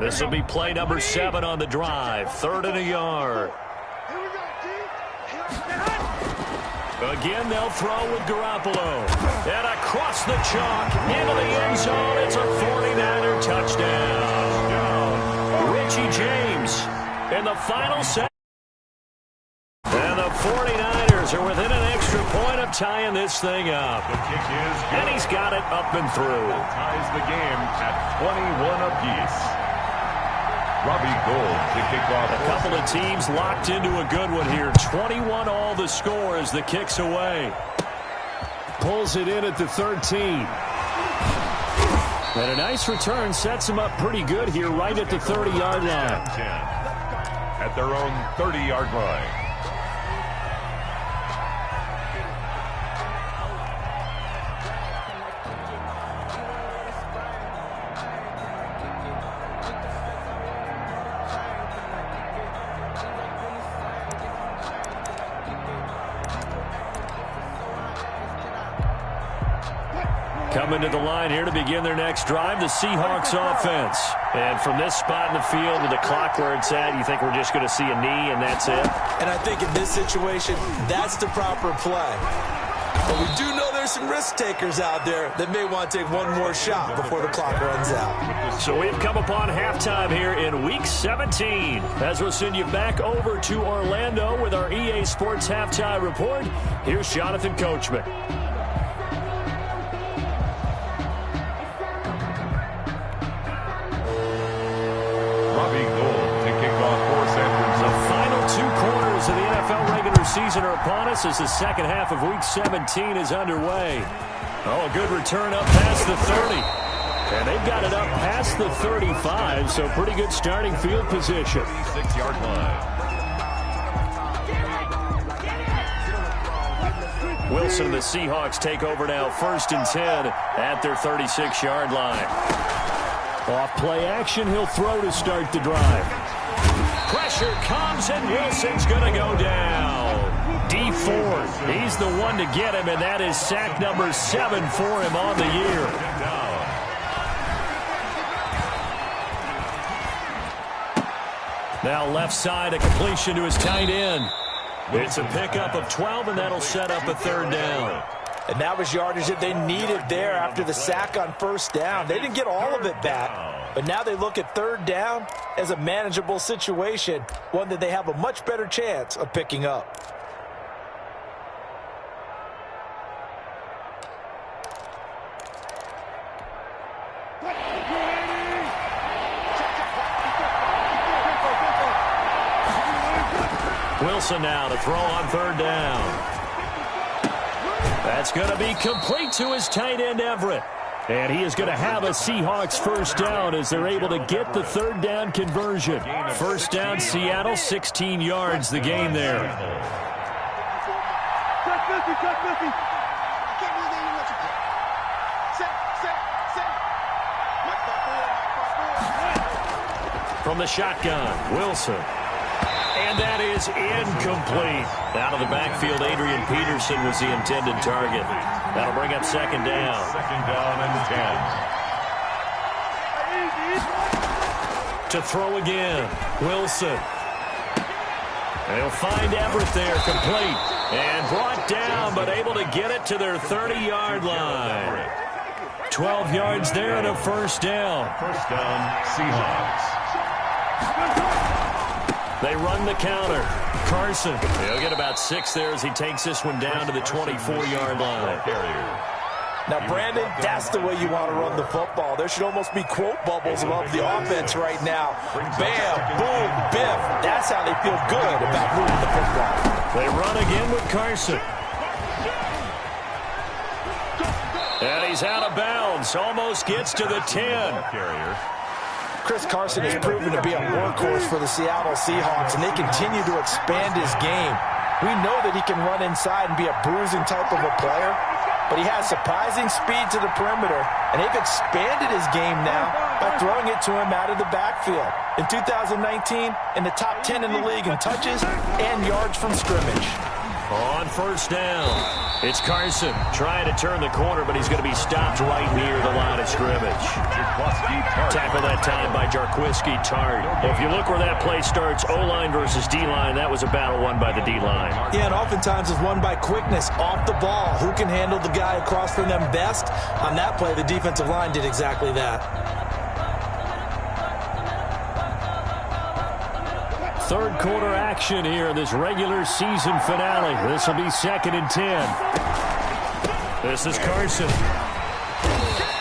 This will be play number 7 on the drive. 3rd and a yard. Again, they'll throw with Garoppolo. And across the chalk, into the end zone. It's a 49er touchdown. Richie James in the final set. And the 49ers are within an extra point of tying this thing up. The kick is good. And he's got it up and through. Ties the game at 21 apiece. Robbie Gould to kick off. A couple of teams locked into a good one here. 21 all the score as the kick's away. Pulls it in at the 13. And a nice return sets him up pretty good here right at the 30-yard line. 10 at their own 30-yard line. Coming to the line here to begin their next drive, the Seahawks offense. And from this spot in the field with the clock where it's at, you think we're just going to see a knee and that's it? And I think in this situation, that's the proper play. But we do know there's some risk takers out there that may want to take one more shot before the clock runs out. So we've come upon halftime here in Week 17. As we'll send you back over to Orlando with our EA Sports Halftime Report, here's Jonathan Coachman. Season are upon us as the second half of Week 17 is underway. Oh, a good return up past the 30. And they've got it up past the 35, so pretty good starting field position. 36-yard line. Wilson and the Seahawks take over now, 1st and 10 at their 36-yard line. Off play action, he'll throw to start the drive. Pressure comes, and Wilson's going to go down. D Ford, he's the one to get him, and that is sack number 7 for him on the year. Now left side, a completion to his tight end. It's a pickup of 12, and that'll set up a 3rd down. And that was yardage that they needed there after the sack on 1st down. They didn't get all of it back, but now they look at 3rd down as a manageable situation, one that they have a much better chance of picking up. Wilson now to throw on 3rd down. That's going to be complete to his tight end, Everett. And he is going to have a Seahawks 1st down as they're able to get the 3rd down conversion. 1st down, Seattle, 16 yards the game there. From the shotgun, Wilson. And that is incomplete. Out of the backfield, Adrian Peterson was the intended target. That'll bring up 2nd down. 2nd down and 10. To throw again, Wilson. They'll find Everett there, complete. And brought down, but able to get it to their 30-yard line. 12 yards there and a 1st down. 1st down, Seahawks. They run the counter. Carson, he'll get about 6 there as he takes this one down to the 24-yard line. Now, Brandon, that's the way you want to run the football. There should almost be quote bubbles above the offense right now. Bam, boom, biff. That's how they feel good about moving the football. They run again with Carson. And he's out of bounds. Almost gets to the 10. Chris Carson has proven to be a workhorse for the Seattle Seahawks, and they continue to expand his game. We know that he can run inside and be a bruising type of a player, but he has surprising speed to the perimeter, and they've expanded his game now by throwing it to him out of the backfield. In 2019, in the top 10 in the league in touches and yards from scrimmage. On 1st down. It's Carson trying to turn the corner, but he's going to be stopped right near the line of scrimmage. Tackle that time by Jarquiski Tart. Well, if you look where that play starts, O-line versus D-line, that was a battle won by the D-line. Yeah, and oftentimes it's won by quickness off the ball. Who can handle the guy across from them best? On that play, the defensive line did exactly that. Third quarter action here in this regular season finale. This will be 2nd and 10. This is Carson.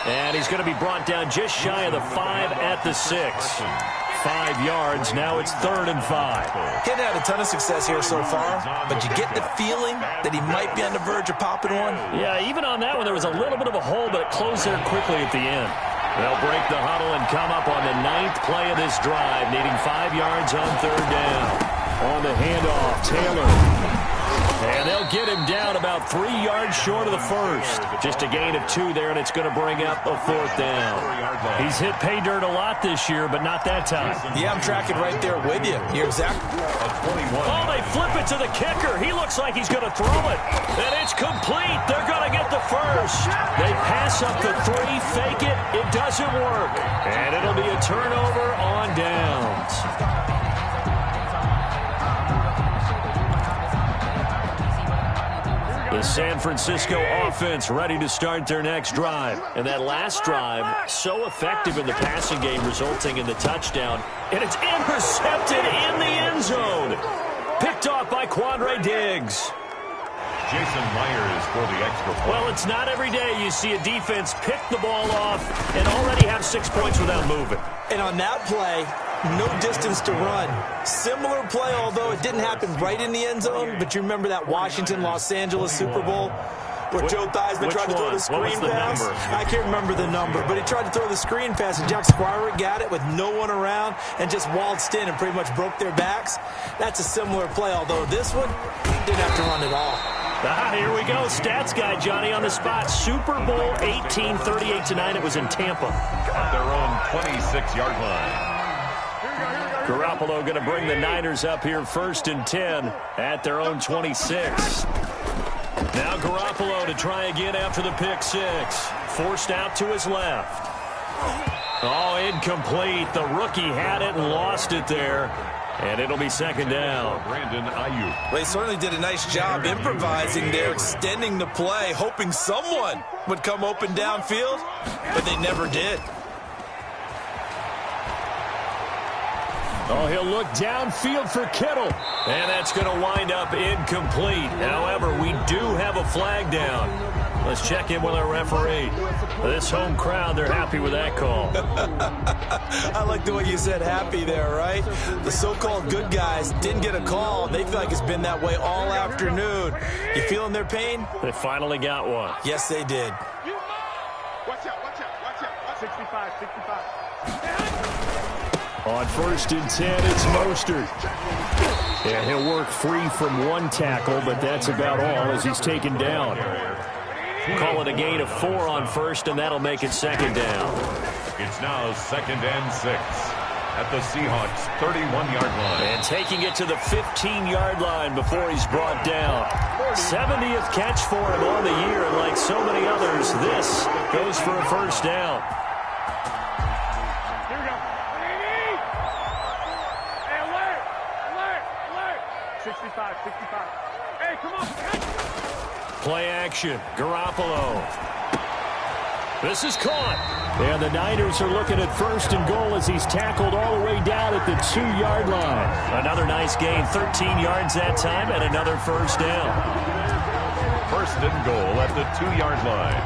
And he's going to be brought down just shy of the 5 at the 6. 5 yards. Now it's 3rd and 5. Hadn't had a ton of success here so far, but you get the feeling that he might be on the verge of popping one. Yeah, even on that one, there was a little bit of a hole, but it closed there quickly at the end. They'll break the huddle and come up on the 9th play of this drive, needing 5 yards on 3rd down. On the handoff, Taylor. And they'll get him down about 3 yards short of the first. Just a gain of 2 there, and it's going to bring up a 4th down. He's hit pay dirt a lot this year, but not that time. Yeah, I'm tracking right there with you. You're exactly. Oh, they flip it to the kicker. He looks like he's going to throw it. And it's complete. They're going to get the first. They pass up the 3, fake it. It doesn't work. And it'll be a turnover on downs. The San Francisco offense ready to start their next drive. And that last drive, so effective in the passing game, resulting in the touchdown. And it's intercepted in the end zone. Picked off by Quandre Diggs. Jason Myers for the extra point. Well, it's not every day you see a defense pick the ball off and already have 6 points without moving. And on that play, no distance to run. Similar play, although it didn't happen right in the end zone. But you remember that Washington-Los Angeles Super Bowl where Joe Theismann tried to throw the screen pass? I can't remember the number, but he tried to throw the screen pass, and Jack Squire got it with no one around and just waltzed in and pretty much broke their backs. That's a similar play, although this one didn't have to run at all. Here we go. Stats guy Johnny on the spot. Super Bowl 18, 38-9. It was in Tampa. At their own 26-yard line. Garoppolo going to bring the Niners up here 1st and 10 at their own 26. Now Garoppolo to try again after the pick 6. Forced out to his left. Oh, incomplete. The rookie had it and lost it there. And it'll be 2nd down. Brandon Ayuk. Well, he certainly did a nice job improvising there, extending the play, hoping someone would come open downfield, but they never did. Oh, he'll look downfield for Kittle. And that's going to wind up incomplete. However, we do have a flag down. Let's check in with our referee. This home crowd, they're happy with that call. I like the way you said happy there, right? The so-called good guys didn't get a call. They feel like it's been that way all afternoon. You feeling their pain? They finally got one. Yes, they did. Watch out, watch out, watch out. 65, 65. On 1st and 10, it's Mostert. Yeah, he'll work free from one tackle, but that's about all as he's taken down. Call it a gain of 4 on 1st, and that'll make it 2nd down. It's now 2nd and 6 at the Seahawks' 31-yard line. And taking it to the 15-yard line before he's brought down. 70th catch for him on the year, and like so many others, this goes for a 1st down. Here we go. Hey, alert, alert, alert. 65, 65. Hey, come on. Play action, Garoppolo. This is caught. And the Niners are looking at 1st and goal as he's tackled all the way down at the 2-yard line. Another nice gain, 13 yards that time, and another 1st down. 1st and goal at the 2-yard line.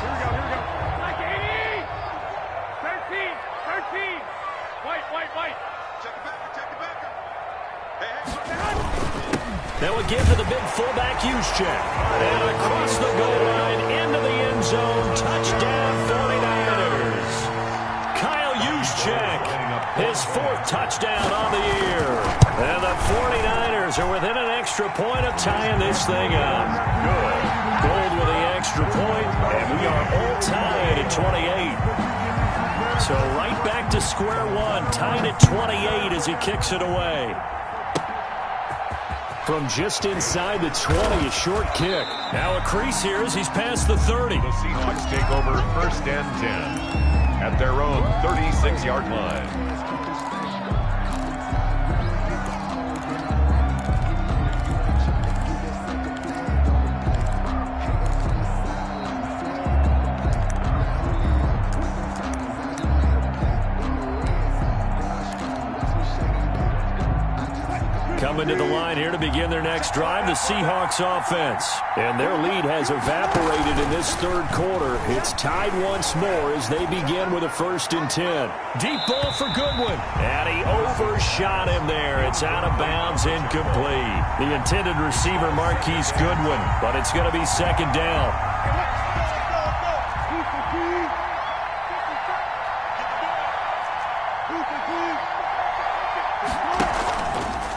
Here we go, here we go. Like 80. 13, 13. White. Check the backer. Hey. That would give to the big fullback Juszczyk. And across the goal line into the end zone. Touchdown 49ers. Kyle Juszczyk, his 4th touchdown on the year. And the 49ers are within an extra point of tying this thing up. Good. Gold with the extra point, and we are all tied at 28. So right back to square one, tied at 28 as he kicks it away. From just inside the 20, a short kick. Now a crease here as he's past the 30. The Seahawks take over 1st and 10 at their own 36-yard line. Coming to the line here to begin their next drive, the Seahawks offense. And their lead has evaporated in this third quarter. It's tied once more as they begin with a 1st and 10. Deep ball for Goodwin. And he overshot him there. It's out of bounds, incomplete. The intended receiver, Marquise Goodwin. But it's going to be 2nd down.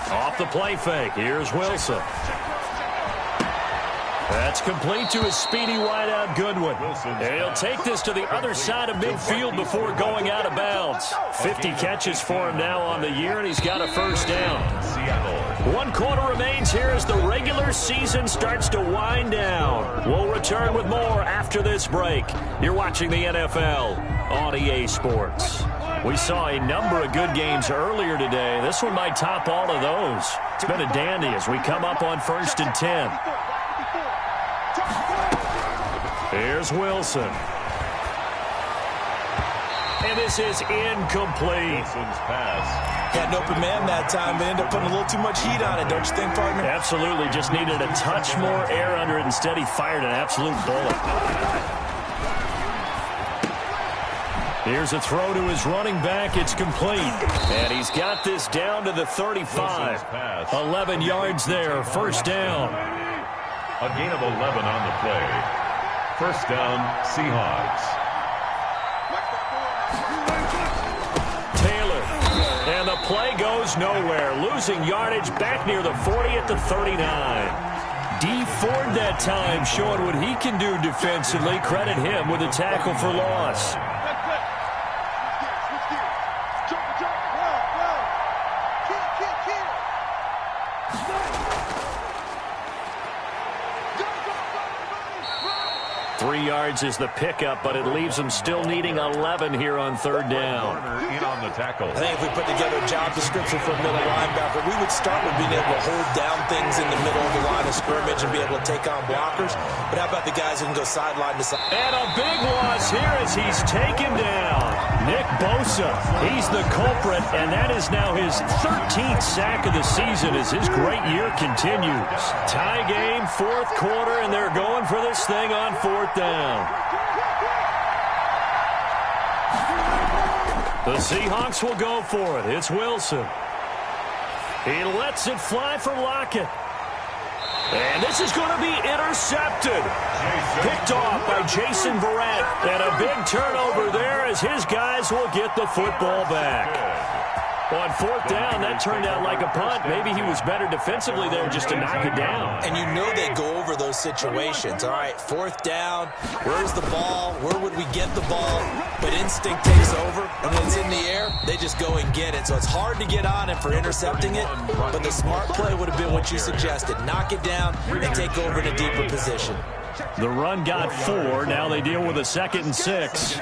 Off the play fake. Here's Wilson. That's complete to his speedy wideout, Goodwin. And he'll take this to the other side of midfield before going out of bounds. 50 catches for him now on the year, and he's got a 1st down. 1 quarter remains here as the regular season starts to wind down. We'll return with more after this break. You're watching the NFL on EA Sports. We saw a number of good games earlier today. This one might top all of those. It's been a dandy as we come up on 1st and 10. Here's Wilson. And this is incomplete. Wilson's pass. Had an open man that time, but ended up putting a little too much heat on it, don't you think, partner? Absolutely. Just needed a touch more air under it. Instead, he fired an absolute bullet. Here's a throw to his running back. It's complete. And he's got this down to the 35. 11 yards there. 1st down. A gain of 11 on the play. 1st down, Seahawks. Taylor. And the play goes nowhere. Losing yardage back near the 40 at the 39. D. Ford that time showing what he can do defensively. Credit him with a tackle for loss. Yards is the pickup, but it leaves them still needing 11 here on 3rd down. In on the tackle. I think if we put together a job description for a middle linebacker, we would start with being able to hold down things in the middle of the line of scrimmage and be able to take on blockers. But how about the guys who can go sideline to sideline? And a big loss here as he's taken down. Nick Bosa, he's the culprit, and that is now his 13th sack of the season as his great year continues. Tie game, 4th quarter, and they're going for this thing on 4th down. The Seahawks will go for it. It's Wilson. He lets it fly for Lockett. And this is going to be intercepted. Picked off by Jason Verrett. And a big turnover there as his guys will get the football back. On 4th down, that turned out like a punt. Maybe he was better defensively there just to knock it down. And you know they go over those situations. All right, 4th down, where's the ball? Where would we get the ball? But instinct takes over, and when it's in the air, they just go and get it. So it's hard to get on him for intercepting it, but the smart play would have been what you suggested. Knock it down and take over in a deeper position. The run got 4. Now they deal with a 2nd and 6.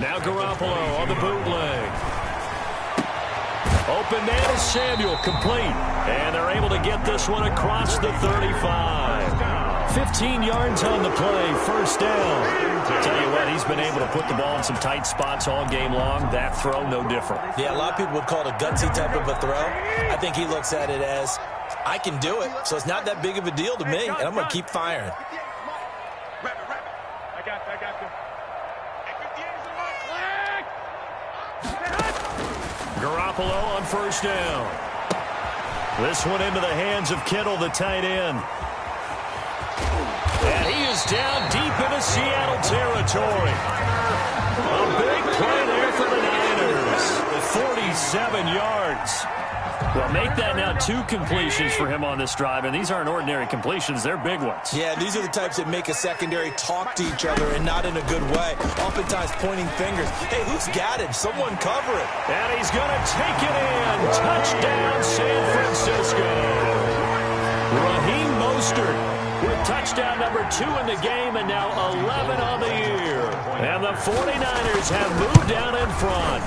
Now Garoppolo on the bootleg. Open man is Samuel, complete. And they're able to get this one across the 35. 15 yards on the play, 1st down. Tell you what, he's been able to put the ball in some tight spots all game long. That throw, no different. Yeah, a lot of people would call it a gutsy type of a throw. I think he looks at it as, I can do it, so it's not that big of a deal to me, and I'm going to keep firing. Garoppolo on 1st down. This one into the hands of Kittle, the tight end. And he is down deep into Seattle territory. A big play there for the Niners. 47 yards. Well, make that now 2 completions for him on this drive, and these aren't ordinary completions. They're big ones. Yeah, these are the types that make a secondary talk to each other and not in a good way. Oftentimes pointing fingers. Hey, who's got it? Someone cover it. And he's going to take it in. Touchdown, San Francisco. Raheem Mostert with touchdown number 2 in the game and now 11 on the year. And the 49ers have moved down in front.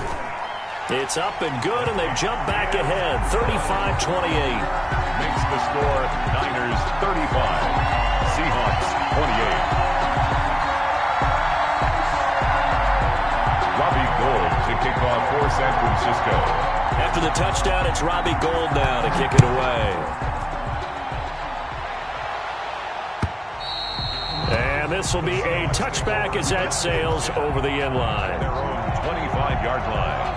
It's up and good, and they've jumped back ahead, 35-28. Makes the score Niners 35, Seahawks 28. Robbie Gould to kick off for San Francisco. After the touchdown, it's Robbie Gould now to kick it away. And this will be a touchback as that sails over the end line. Their own 25-yard line.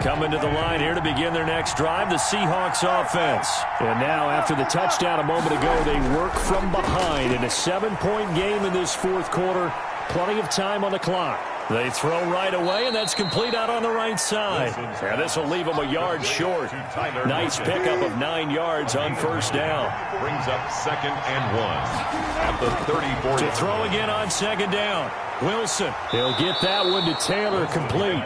Coming to the line here to begin their next drive, the Seahawks offense. And now, after the touchdown a moment ago, they work from behind in a 7-point game in this fourth quarter. Plenty of time on the clock. They throw right away, and that's complete out on the right side. And this will leave them a yard short. Nice pickup of 9 yards on first down. Brings up 2nd and 1 at the 34. To throw again on 2nd down. Wilson, he'll get that one to Taylor, complete.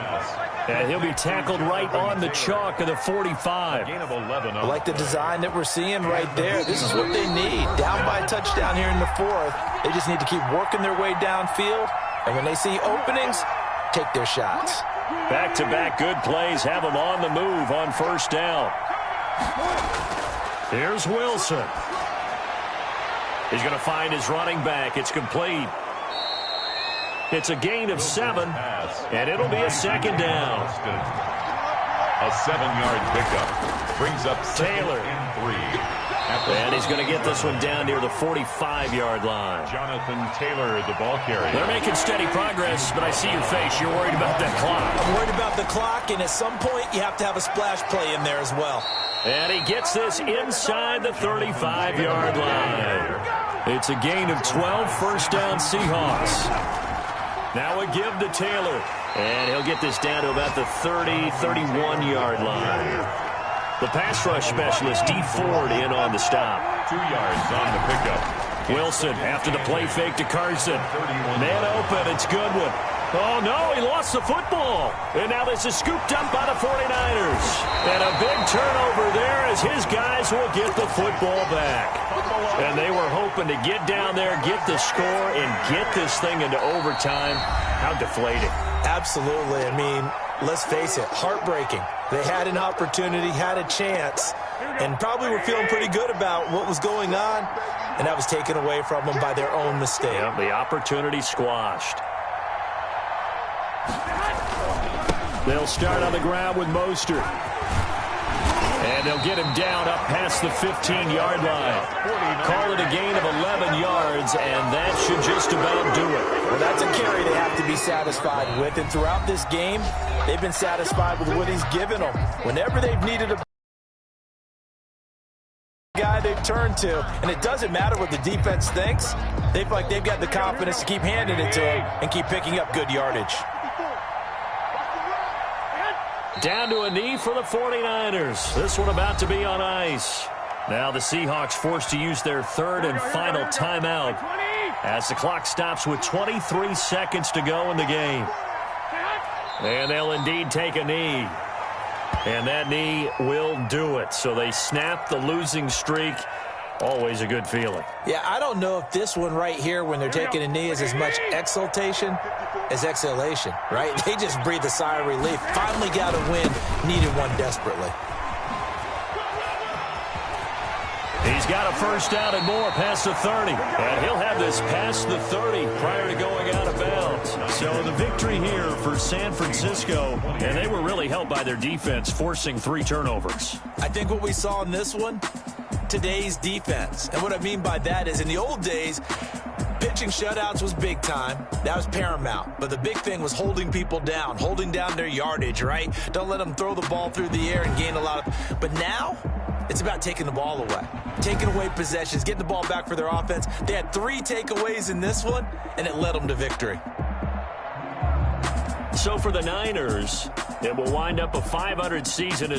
And he'll be tackled right on the chalk of the 45. Gain of 11. I like the design that we're seeing right there. This is what they need. Down by a touchdown here in the 4th. They just need to keep working their way downfield. And when they see openings, take their shots. Back-to-back good plays have them on the move on first down. Here's Wilson. He's going to find his running back. It's complete. It's a gain of 7, and it'll be a 2nd down. A 7-yard pickup. Brings up Taylor. and 3. And he's going to get this one down near the 45-yard line. Jonathan Taylor, the ball carrier. They're making steady progress, but I see your face. You're worried about that clock. I'm worried about the clock, and at some point you have to have a splash play in there as well. And he gets this inside the 35-yard line. It's a gain of 12, first down Seahawks. Now a give to Taylor. And he'll get this down to about the 30, 31-yard line. The pass rush specialist, D. Ford, in on the stop. 2 yards on the pickup. Wilson after the play fake to Carson. Man open, it's Goodwin. Oh, no, he lost the football. And now this is scooped up by the 49ers. And a big turnover there as his guys will get the football back. And they were hoping to get down there, get the score, and get this thing into overtime. How deflating. Absolutely. I mean, let's face it, heartbreaking. They had an opportunity, had a chance, and probably were feeling pretty good about what was going on, and that was taken away from them by their own mistake. Yep, the opportunity squashed. They'll start on the ground with Mostert. And they'll get him down up past the 15-yard line. Call it a gain of 11 yards, and that should just about do it. Well, that's a carry they have to be satisfied with, and throughout this game, they've been satisfied with what he's given them. Whenever they've needed a guy they've turned to, and it doesn't matter what the defense thinks, they feel like they've got the confidence to keep handing it to him and keep picking up good yardage. Down to a knee for the 49ers. This one about to be on ice. Now the Seahawks forced to use their 3rd and final timeout as the clock stops with 23 seconds to go in the game. And they'll indeed take a knee. And that knee will do it. So they snap the losing streak. Always a good feeling. Yeah, I don't know if this one right here, when they're taking a knee, is as much exultation as exhalation, right? They just breathe a sigh of relief. Finally got a win, needed one desperately. He's got a first down and more past the 30. And he'll have this past the 30 prior to going out of bounds. So the victory here for San Francisco. And they were really helped by their defense, forcing 3 turnovers. I think what we saw in this one, today's defense. And what I mean by that is in the old days, pitching shutouts was big time. That was paramount. But the big thing was holding people down, holding down their yardage, right? Don't let them throw the ball through the air and gain a lot of... But now, it's about taking the ball away. Taking away possessions, getting the ball back for their offense. They had 3 takeaways in this one, and it led them to victory. So for the Niners, it will wind up a 500 season.